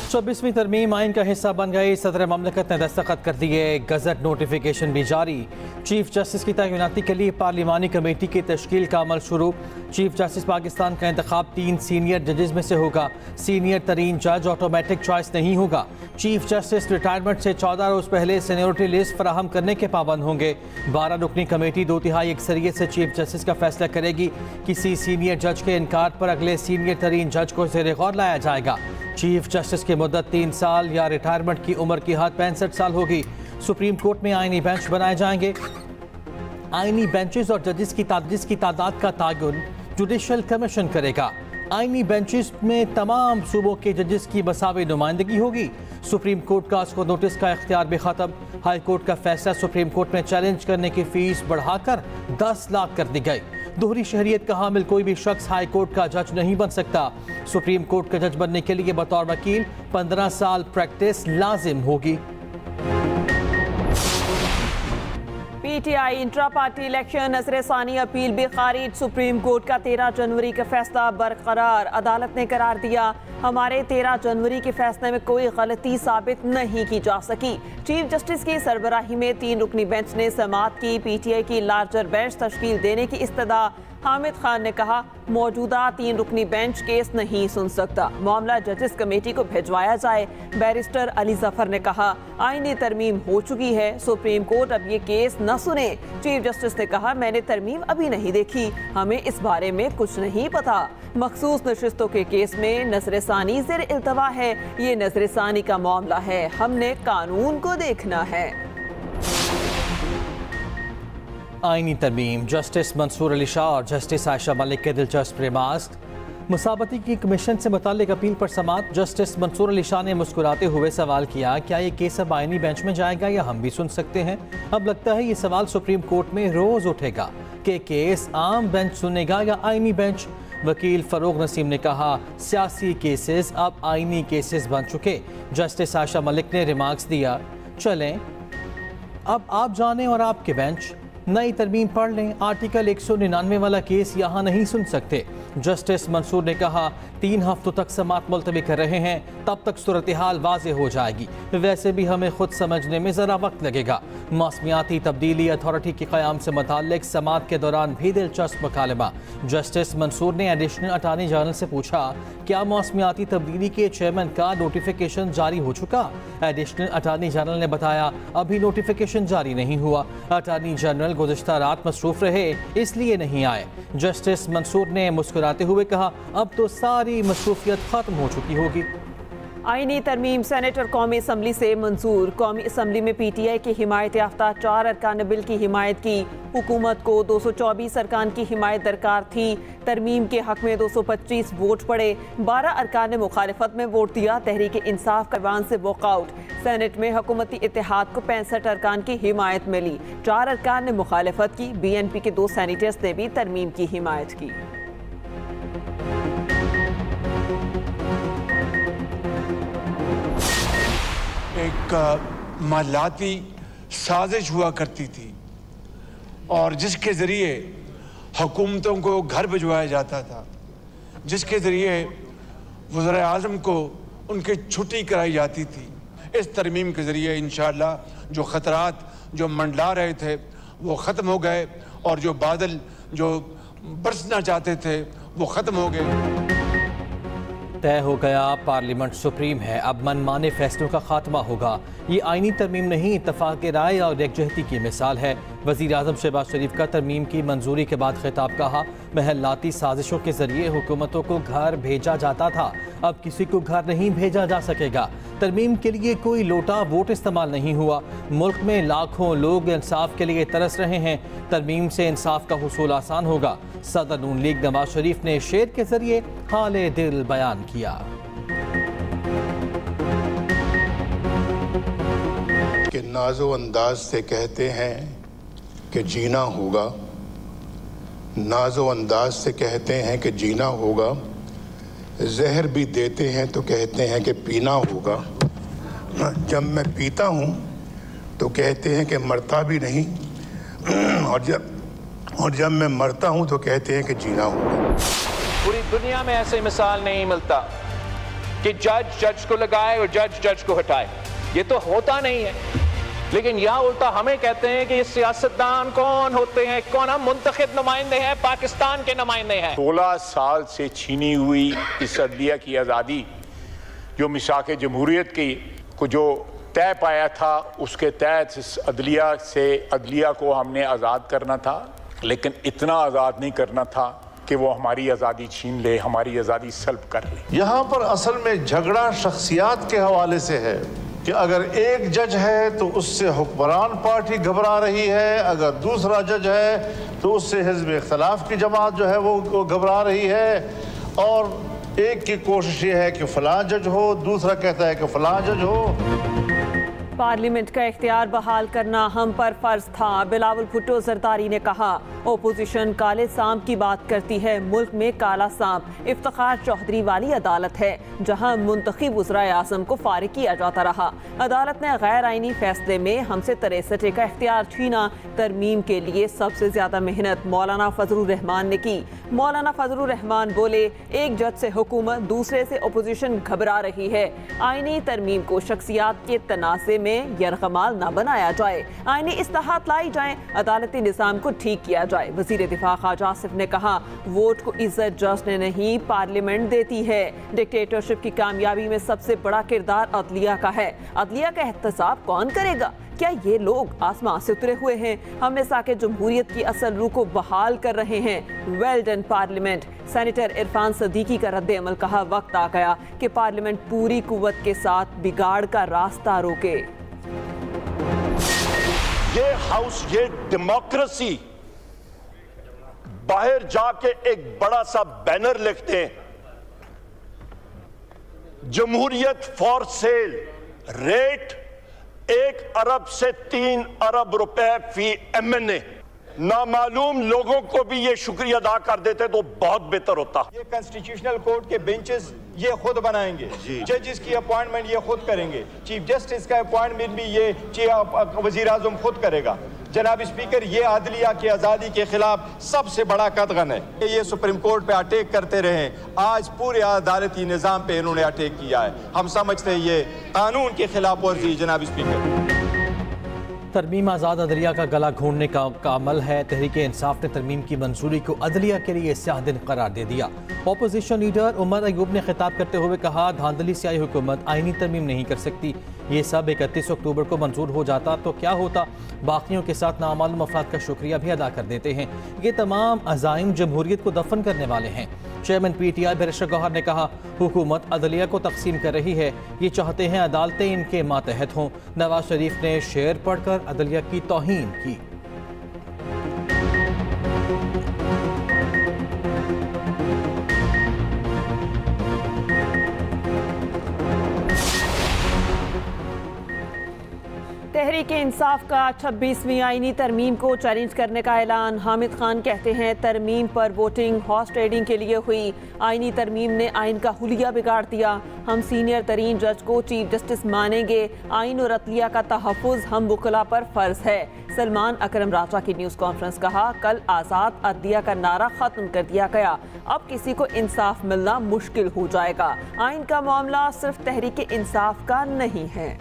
26वीं तरमीम आइन का हिस्सा बन गई। सदर ममलकत ने दस्तखत कर दिए। गजट नोटिफिकेशन भी जारी। चीफ जस्टिस की तैनाती के लिए पार्लिमानी कमेटी की तश्कील का अमल शुरू। चीफ जस्टिस पाकिस्तान का इंतखाब 3 सीनियर जजेस में से होगा। सीनियर तरीन जज ऑटोमेटिक चॉइस नहीं होगा। चीफ जस्टिस रिटायरमेंट से 14 रोज पहले सीनियरिटी लिस्ट फराहम करने के पाबंद होंगे। 12 रुकनी कमेटी 2/3 अक्सरियत से चीफ जस्टिस का फैसला करेगी। किसी सीनियर जज के इनकार पर अगले सीनियर तरीन जज को ज़ेर गौर लाया जाएगा। चीफ जस्टिस की मुद्दत 3 साल या रिटायरमेंट की उम्र की हद 65 साल होगी। सुप्रीम कोर्ट में आईनी बेंच बनाए जाएंगे। आईनी बेंचेस और जजेस की तादाद का तयन जुडिशल कमीशन करेगा। आईनी बेंचेस में तमाम सूबों के जजेस की मसावी नुमाइंदगी होगी। सुप्रीम कोर्ट का उसको नोटिस का इख्तियार भी खत्म। हाई कोर्ट का फैसला सुप्रीम कोर्ट में चैलेंज करने की फीस बढ़ाकर 10 लाख कर दी गई। दोहरी शहरियत का हामिल कोई भी शख्स हाई कोर्ट का जज नहीं बन सकता। सुप्रीम कोर्ट का जज बनने के लिए बतौर वकील 15 साल प्रैक्टिस लाजिम होगी। PTI इंट्रा पार्टी इलेक्शन नजरसानी अपील भी खारिज। सुप्रीम कोर्ट का 13 जनवरी का फैसला बरकरार। अदालत ने करार दिया हमारे 13 जनवरी के फैसले में कोई गलती साबित नहीं की जा सकी। चीफ जस्टिस की सरबराही में 3 रुकनी बेंच ने समाअत की। PTI की लार्जर बेंच तश्कील देने की इस्तदा। हामिद खान ने कहा मौजूदा 3 रुकनी बेंच केस नहीं सुन सकता, मामला जजेस कमेटी को भिजवाया जाए। बैरिस्टर अली जफर ने कहा आईनी तरमीम हो चुकी है, सुप्रीम कोर्ट अब ये केस न सुने। चीफ जस्टिस ने कहा मैंने तरमीम अभी नहीं देखी, हमें इस बारे में कुछ नहीं पता। मखसूस नशिस्तों के केस में नजरसानी ज़ेर इल्तवा है, ये नजरसानी का मामला है, हमने कानून को देखना है। आईनी तरमीम। जस्टिस मंसूर अली शाह और जस्टिस आयशा मलिक के दिलचस्प रिमार्क्स। मुसाबती की कमीशन से मुताल्लिक अपील पर समाअत। जस्टिस मंसूर अली शाह ने मुस्कुराते हुए सवाल किया क्या ये केस अब आईनी बेंच में जाएगा या हम भी सुन सकते हैं। अब लगता है ये सवाल सुप्रीम कोर्ट में रोज उठेगा कि केस आम बेंच सुनेगा या आईनी बेंच। वकील फरोग नसीम ने कहा सियासी केसेस अब आईनी केसेस बन चुके। जस्टिस आयशा मलिक ने रिमार्क्स दिया चलें अब आप जानें और आपके बेंच नई तरमीम पढ़ लें। आर्टिकल 199 वाला केस यहाँ नहीं सुन सकते। जस्टिस मंसूर ने कहा 3 हफ्तों तक समाअत मुलतवी कर रहे हैं, तब तक सूरत हाल वाज़े हो जाएगी। वैसे भी हमें खुद समझने में ज़रा वक्त लगेगा। मौसमियाती तब्दीली अथॉरिटी के क़याम से मुताल्लिक समाअत के दौरान भी दिलचस्प मुकालमा। जस्टिस मंसूर ने एडिशनल अटार्नी जनरल से पूछा क्या मौसमियाती तब्दीली के चेयरमैन का नोटिफिकेशन जारी हो चुका। एडिशनल अटार्नी जनरल ने बताया अभी नोटिफिकेशन जारी नहीं हुआ। अटार्नी जनरल गुज़िश्ता रात मसरूफ रहे इसलिए नहीं आए। जस्टिस मंसूर ने मुस्कुराते हुए कहा अब तो सारी मसरूफियत खत्म हो चुकी होगी। आईनी तरमीम सेनेट और कौमी असम्बली से मंजूर। कौमी असम्बली में PTI की हिमायत याफ्ता 4 अरकान बिल की हिमायत की। हुकूमत को 224 अरकान की हिमायत दरकार थी। तरमीम के हक में 225 वोट पड़े। 12 अरकान ने मुखालिफत में वोट दिया। तहरीक इंसाफ का ऐवान से वॉकआउट। सेनेट में हुकूमती इत्तेहाद को 65 अरकान की हिमायत मिली। 4 अरकान ने मुखालिफत की। BNP के 2 सेनेटर्स ने भी तरमीम की हिमायत की। एक मालाती साजिश हुआ करती थी और जिसके ज़रिए हुकूमतों को घर भिजवाया जाता था, जिसके ज़रिए वज़ीर आज़म को उनकी छुट्टी कराई जाती थी। इस तरमीम के ज़रिए इंशाअल्लाह जो ख़तरात जो मंडला रहे थे वो ख़त्म हो गए और जो बादल जो बरसना चाहते थे वो ख़त्म हो गए। तय हो गया पार्लियामेंट सुप्रीम है, अब मनमाने फैसलों का खात्मा होगा। ये आईनी तरमीम नहीं इत्तफाक राय और एकजहती की मिसाल है। वज़ीर आज़म शहबाज शरीफ का तरमीम की मंजूरी के बाद खिताब कहा महलाती साजिशों के जरिए हुकूमतों को घर भेजा जाता था, अब किसी को घर नहीं भेजा जा सकेगा। तरमीम के लिए कोई लोटा वोट इस्तेमाल नहीं हुआ। मुल्क में लाखों लोग इंसाफ के लिए तरस रहे हैं। तरमीम से इंसाफ का हुसूल आसान होगा। सदर नून लीग नवाज शरीफ ने शेर के जरिए हाले दिल बयान किया। कि नाजो अंदाज से कहते हैं कि जीना होगा, नाजो अंदाज से कहते हैं कि जीना होगा, जहर भी देते हैं तो कहते हैं कि पीना होगा। जब मैं पीता हूँ तो कहते हैं कि मरता भी नहीं, और जब मैं मरता हूँ तो कहते हैं कि जीना होगा। पूरी दुनिया में ऐसे मिसाल नहीं मिलता कि जज को लगाए और जज को हटाए। ये तो होता नहीं है, लेकिन यहाँ उल्टा हमें कहते हैं कि ये सियासतदान कौन होते हैं, कौन हम मुंतखब नुमाइंदे हैं, पाकिस्तान के नुमाइंदे हैं। 16 साल से छीनी हुई इस अदलिया की आज़ादी, जो मिसाक जमहूरियत की को जो तय पाया था, उसके तहत इस अदलिया को हमने आज़ाद करना था, लेकिन इतना आज़ाद नहीं करना था कि वो हमारी आज़ादी छीन ले, हमारी आज़ादी सल्ब कर ले। यहाँ पर असल में झगड़ा शख्सियात के हवाले से है कि अगर एक जज है तो उससे हुक्मरान पार्टी घबरा रही है, अगर दूसरा जज है तो उससे हिज़्ब इख्तिलाफ की जमात जो है वो घबरा रही है, और एक की कोशिश ये है कि फलां जज हो, दूसरा कहता है कि फलां जज हो। पार्लियामेंट का इख्तियार बहाल करना हम पर फर्ज था, बिलावल भुट्टो जरदारी ने कहा। ओपोजिशन काले सांप की बात करती है, मुल्क में काला सांप इफ्तिखार चौधरी वाली अदालत है, जहां मुंतखब वज़राए आज़म को फारिग किया जाता रहा। अदालत ने गैर आइनी फैसले में हमसे 63 का इख्तियार छीना। तरमीम के लिए सबसे ज्यादा मेहनत मौलाना फजलुर रहमान ने की। मौलाना फजलुर रहमान बोले, एक जज से हुकूमत, दूसरे से ओपोजिशन घबरा रही है। आइनी तरमीम को शख्सियात के तनाज़े में यरगमाल न बनाया जाए, आइनी इस्लाहात लाई जाए, अदालती निज़ाम को ठीक किया जाए। वज़ीर दिफा ख्वाजा आसिफ ने कहा, वोट को इज्जत जज ने नहीं पार्लियामेंट देती है। डिक्टेटरशिप की कामयाबी में सबसे बड़ा किरदार अदलिया का है। अदलिया का एहतसाब कौन करेगा? क्या ये लोग आसमान से उतरे हुए हैं? हम मिसाक जमहूरियत की असल रूह को बहाल कर रहे हैं। Well done parliament. Senator Irfan Siddiqui का रद्द अमल। कहा, वक्त आ गया कि पार्लियामेंट पूरी कुव्वत के साथ बिगाड़ का रास्ता रोके। ये हाउस, ये डेमोक्रेसी, बाहर जाके एक बड़ा सा बैनर लिखते हैं, जमहूरियत फॉर सेल, रेट 1 अरब से 3 अरब रुपए फी एमएनए। नामालूम लोगों को भी ये शुक्रिया अदा कर देते तो बहुत बेहतर होता। ये कॉन्स्टिट्यूशनल कोर्ट के बेंचेस ये खुद बनाएंगे, जजेस की अपॉइंटमेंट ये खुद करेंगे, चीफ जस्टिस का अपॉइंटमेंट भी ये वजीर आजम खुद करेगा। जनाब स्पीकर, ये अदलिया की आज़ादी के खिलाफ सबसे बड़ा कदगन है। ये सुप्रीम कोर्ट पे अटैक करते रहे, आज पूरे अदालती निज़ाम पे इन्होंने अटैक किया है। हम समझते हैं ये कानून के खिलाफ वर्जी। जनाब स्पीकर, तरमीम आज़ाद अदलिया का गला घोंटने का अमल है। तहरीक इंसाफ ने तरमीम की मंजूरी को अदलिया के लिए स्याह दिन करार दे दिया। अपोजिशन लीडर उमर अयूब ने खिताब करते हुए कहा, धांधली से आई हुकूमत आइनी तरमीम नहीं कर सकती। ये सब 31 अक्टूबर को मंजूर हो जाता तो क्या होता? बाकियों के साथ नामालूम अफराद का शुक्रिया भी अदा कर देते हैं। ये तमाम अज़ाइम जमहूरियत को दफन करने वाले हैं। चेयरमैन PTI बैरिस्टर गौहर ने कहा, हुकूमत अदलिया को तकसीम कर रही है, ये चाहते हैं अदालतें इनके मातहत हों। नवाज शरीफ ने शेर पढ़कर अदलिया की तौहीन की। तहरीक इंसाफ का 26वीं आईनी तरमीम को चैलेंज करने का ऐलान। हामिद खान कहते हैं, तरमीम पर वोटिंग हॉर्स ट्रेडिंग के लिए हुई। आईनी तरमीम ने आइन का हुलिया बिगाड़ दिया। हम सीनियर तरीन जज को चीफ जस्टिस मानेंगे। आइन और अदलिया का तहफ़्फ़ुज़ हम वकला पर फ़र्ज है। सलमान अकरम राजा की न्यूज़ कॉन्फ्रेंस। कहा, कल आज़ाद अदलिया का नारा ख़त्म कर दिया गया, अब किसी को इंसाफ मिलना मुश्किल हो जाएगा। आइन का मामला सिर्फ तहरीक इंसाफ का नहीं है।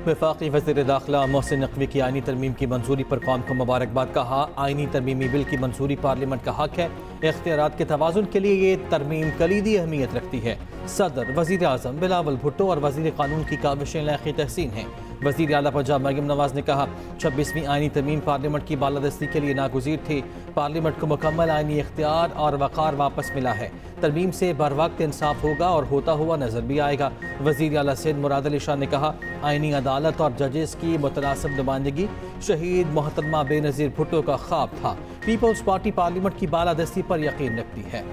वफाकी वज़ीर दाखिला मोहसिन नकवी की आइनी तरमीम की मंजूरी पर कौम को मुबारकबाद। कहा, आइनी तरमीमी बिल की मंजूरी पार्लियामेंट का हक है। इख्तियारात के तवाज़ुन के लिए ये तरमीम कलीदी अहमियत रखती है। सदर, वज़ीर आज़म बिलावल भुट्टो और वज़ीर कानून की काविशें लायक़ तहसीन हैं। वज़ीर आला पंजाब मरियम नवाज़ ने कहा, 26वीं आइनी तरमीम पार्लियामेंट की बालादस्ती के लिए नागुज़ीर थी। पार्लियामेंट को मुकम्मल आइनी इख्तियार और वक़ार वापस मिला है। तरमीम से बर वक्त इंसाफ होगा और होता हुआ नजर भी आएगा। वज़ीर आला सिंध मुराद अली शाह ने कहा, आइनी अदालत और जजेस की मुतनासिब नुमाइंदगी शहीद मोहतरमा बेनज़ीर भुट्टो का ख्वाब था। पीपल्स पार्टी पार्लियामेंट की बालादस्ती पर यकीन रखती है।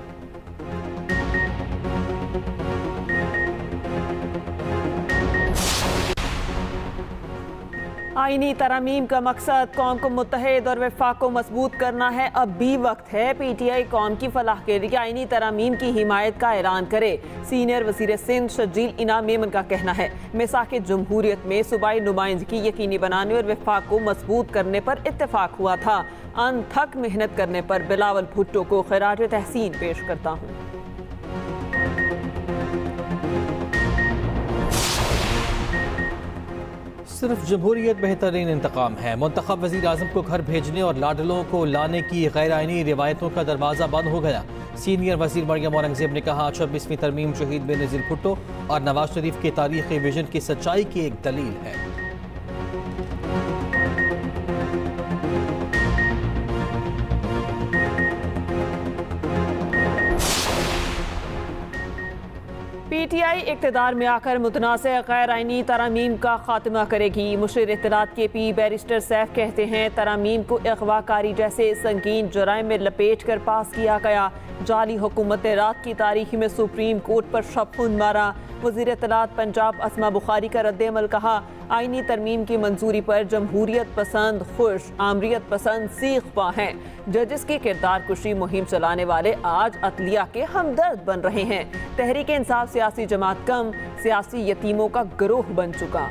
आईनी तरमीम का मकसद कौम को मुत्तहिद और वफाक को मजबूत करना है। अब भी वक्त है PTI कौम की फलाह के लिए आईनी तरमीम की हिमायत का ऐलान करे। सीनियर वज़ीर सिंध शजील इनाम मेमन का कहना है मिसाक़ जमहूरियत में सूबाई नुमाइंदगी यकीनी बनाने और वफाक को मजबूत करने पर इत्तेफाक हुआ था। अनथक मेहनत करने पर बिलावल भुट्टो को खिराज तहसीन पेश करता हूँ। सिर्फ जमहूरियत बेहतरीन इंतकाम है। मुंतखब वज़ीर आज़म को घर भेजने और लाडलों को लाने की गैर आइनी रिवायतों का दरवाज़ा बंद हो गया। सीनियर वज़ीर मरियम औरंगज़ेब ने कहा 26वीं तरमीम शहीद बेनज़ीर भुट्टो और नवाज शरीफ के तारीख़ी विजन की सच्चाई की एक दलील है। PTI इक़्तिदार में आकर मुतनाज़ गैर आइनी तरामीम का खात्मा करेगी। मुशीर इत्तलात KP बैरिस्टर सैफ कहते हैं तरामीम को अगवाकारी जैसे संगीन जराइम में लपेट कर पास किया गया। जाली हुकूमत रात की तारीखी में सुप्रीम कोर्ट पर शबखुन मारा। वज़ीर इत्तलात पंजाब अस्मा बुखारी का रद्द-ए-अमल कहा आईनी तरमीम की मंजूरी पर जमहूरियत पसंद खुश आमरीत पसंद सीख पा हैं। जजेस की किरदार कुशी मुहिम चलाने वाले आज अदलिया के हमदर्द बन रहे हैं। तहरीक इंसाफ सियासी जमात कम सियासी यतीमों का गिरोह बन चुका।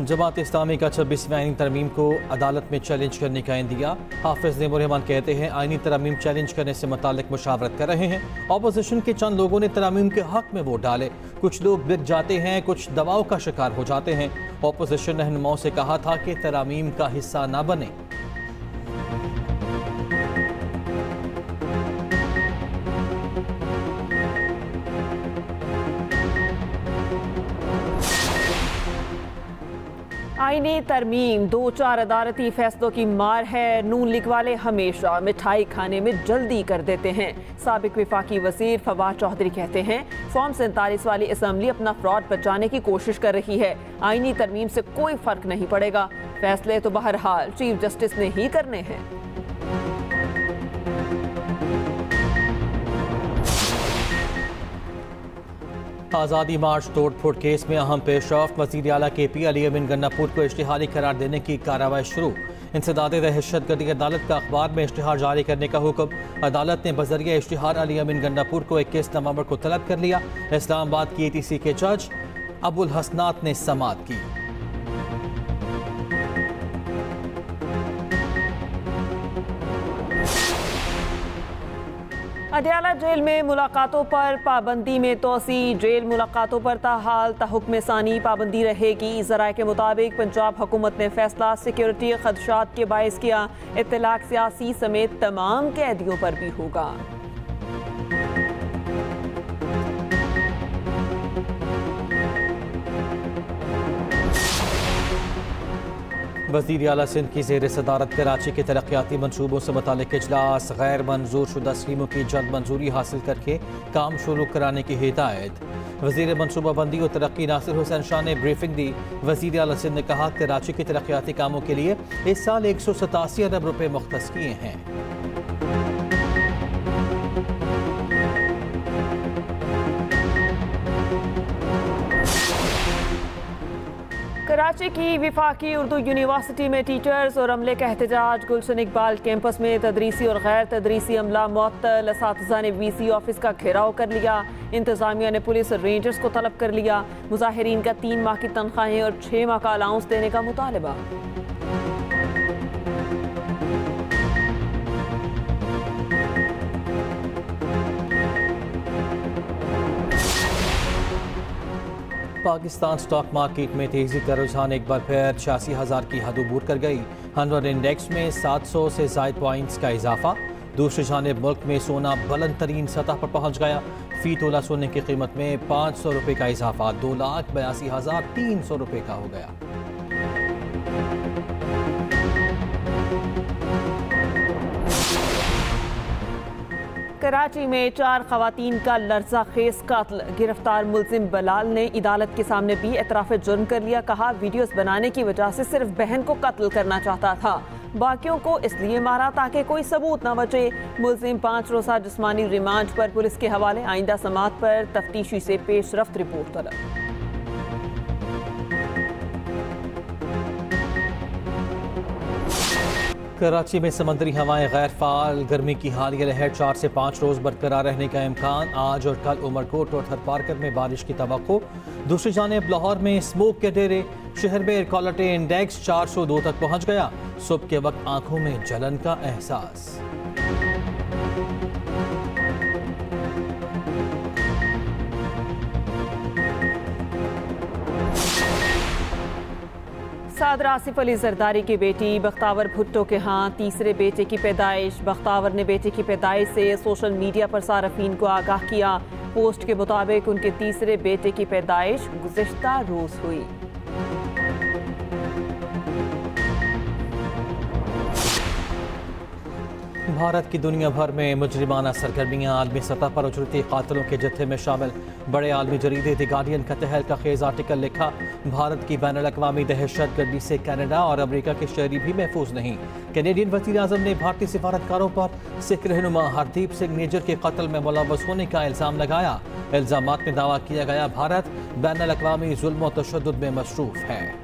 जमात इस्लामी का 26वीं आईनी तरमीम को अदालत में चैलेंज करने का इंदिया। हाफिज नेमुर रहमान कहते हैं आईनी तरमीम चैलेंज करने से मुतालिक मुशावरत कर रहे हैं। अपोजिशन के चंद लोगों ने तरमीम के हक में वोट डाले। कुछ लोग बिक जाते हैं, कुछ दबाव का शिकार हो जाते हैं। अपोजिशन रहनुमाओं से कहा था कि तरमीम का हिस्सा न बने। आईनी तरमीम 2-4 अदालती फैसलों की मार है। नून लीग वाले हमेशा मिठाई खाने में जल्दी कर देते हैं। साबिक वफाकी वजीर फवाद चौधरी कहते हैं फॉर्म 47 वाली असम्बली अपना फ्रॉड बचाने की कोशिश कर रही है। आईनी तरमीम से कोई फर्क नहीं पड़ेगा। फैसले तो बहरहाल चीफ जस्टिस ने ही करने हैं। आज़ादी मार्च तोड़ फोड़ केस में अहम पेशरफ्त। वज़ीर आला KP अली अमीन गन्नापुर को इश्तिहारी करार देने की कार्रवाई शुरू। इंसदाद दहशतगर्दी अदालत का अखबार में इश्तिहार जारी करने का हुक्म। अदालत ने बजरिया इश्तिहार अली अमीन गन्नापुर को 21 नवंबर को तलब कर लिया। इस्लामाबाद की ATC के जज अबुल हसनात ने समाअत की। अडयाला जेल में मुलाकातों पर पाबंदी में तोसी। जेल मुलाकातों पर ताहाल तहुक्म सानी पाबंदी रहेगी। ज़राए के मुताबिक पंजाब हुकूमत ने फैसला सिक्योरिटी खदशात के बायस किया। इत्तलाक सियासी समेत तमाम कैदियों पर भी होगा। वज़ीर आला सिंध की ज़ेर सदारत कराची के तरक्याती मनसूबों से मुतालिक इजलास। गैर मंजूर शुदा स्कीमों की जल्द मंजूरी हासिल करके काम शुरू कराने की हिदायत। वज़ीर मनसूबाबंदी और तरक्की नासिर हुसैन शाह ने ब्रीफिंग दी। वज़ीर आला सिंध ने कहा कराची के तरक्याती कामों के लिए इस साल 187 अरब रुपये मुख्तस किए हैं। कराची की विफाकी उर्दू यूनिवर्सिटी में टीचर्स और अमले का एहतजाज। गुलशन इकबाल कैंपस में तदरीसी और गैर तदरीसी अमला मुअत्तल। असातिज़ा ने VC ऑफिस का घेराव कर लिया। इंतजामिया ने पुलिस और रेंजर्स को तलब कर लिया। मुजाहिरीन का 3 माह की तनख्वाहें और 6 माह का अलाउंस देने का मुतालबा। पाकिस्तान स्टॉक मार्केट में तेजी का रुझान एक बार फिर 86,000 की हद अबूर कर गई। 100 इंडेक्स में 700 से ज़ायद पॉइंट्स का इजाफा। दूसरी जानिब मुल्क में सोना बुलंद तरीन सतह पर पहुँच गया। फी तोला सोने की कीमत में 500 रुपये का इजाफा 2,82,300 रुपये का हो गया। कराची में 4 खवातीन का लर्जा खेज कत्ल। गिरफ्तार मुल्जिम बलाल ने अदालत के सामने भी एतराफ़ जुर्म कर लिया। कहा वीडियोस बनाने की वजह से सिर्फ बहन को कत्ल करना चाहता था। बाकियों को इसलिए मारा ताकि कोई सबूत न बचे। मुलजिम 5 रोज़ा जिस्मानी रिमांड पर पुलिस के हवाले। आइंदा समाअत पर तफ्तीशी से पेशरफ्त रिपोर्ट तलब। कराची में समंदरी हवाएं गैर फाल, गर्मी की हालिया लहर 4 से 5 रोज बरकरार रहने का इम्कान। आज और कल उमरकोट और थरपारकर में बारिश की तवक्को। दूसरी जानिब लाहौर में स्मोक के डेरे। शहर में एयर क्वालिटी इंडेक्स 402 तक पहुंच गया। सुबह के वक्त आंखों में जलन का एहसास। सादर आसिफ अली जरदारी की बेटी बख्तावर भुट्टो के यहाँ तीसरे बेटे की पैदाइश। बख्तावर ने बेटे की पैदाइश से सोशल मीडिया पर सारफीन को आगाह किया। पोस्ट के मुताबिक उनके तीसरे बेटे की पैदाइश गुज़िश्ता रोज़ हुई। भारत की दुनिया भर में मुजरिमाना सरगर्मियाँ। आलमी सतह पर उजरती कातिलों के जत्थे में शामिल बड़े आलमी जरीदे द गार्डियन का तहलका खेज आर्टिकल लिखा। भारत की बैनुल अक़वामी दहशत गर्दी से कनाडा और अमेरिका के शहरी भी महफूज नहीं। कैनेडियन वज़ीर आज़म ने भारतीय सिफारतकारों पर सिख रहनुमा हरदीप सिंह निज्जर के कत्ल में मुलव्वस होने का इल्ज़ाम लगाया। इल्ज़ामात में दावा किया गया भारत बैनुल अक़वामी जुल्म और तशद्दुद में मसरूफ़ है।